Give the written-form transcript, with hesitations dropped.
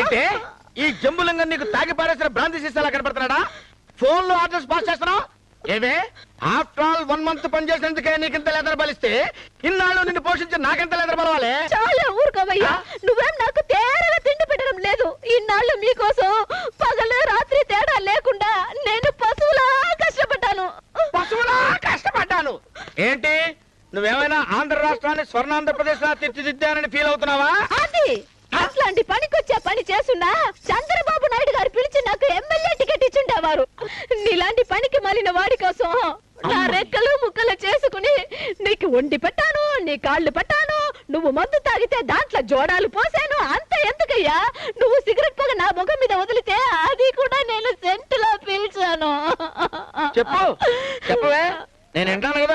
ఏంటే ఈ జంబులంగా నీకు తాగి పారేసిన భ్రాంతి సీసాలా కనపడుతున్నాడా? ఫోన్ లో ఆర్డర్స్ పాస్ చేస్తున్నావు ఏమే? ఆఫ్టర్ ఆల్ 1 month పనిచేసినందుకే నీకింత లెదర్ బలిస్తే ఇన్నాళ్ళు నిన్ను పోషించి నాకెంత లెదర్ బలవాలి? చాలా ఊరుకోవయ్యా, నువ్వేం నాకు తేరగా తిండి పెట్టడం లేదు. ఇన్నాళ్ళు మీకోసం పగలు రాత్రి తేడా లేకుండా నేను పశువులా కష్టపడ్డాను. పశువులా కష్టపడ్డాను ఏంటి? నువ్వేమైనా ఆంధ్ర రాష్ట్రాన్ని స్వర్ణాంధ్రప్రదేశ్ లా తీర్చిదిద్దానని ఫీల్ అవుతున్నావా? అది అట్లాంటి పనికొచ్చే పని చేస్తున్నా చంద్రబాబు నాయుడు గారు పిలిచి నాకు ఎమ్మెల్యే టికెట్ ఇచ్చుండేవారు. నీలాంటి పనికి మాలిన వాడి కోసం నా రెక్కలు ముక్కలు చేసుకుని నీకు వండి పెట్టాను, నీ కాళ్ళు పట్టాను. నువ్వు మందు తాగితే దాంట్లో జోడాలు పోసాను. అంత ఎందుకయ్యా? నువ్వు సిగరెట్ పొగ నా ముఖం మీద వదిలితే అది కూడా నేను సెంటులో పీల్చాను. చెప్పు చెప్పవే, నేను వింటాను కదా.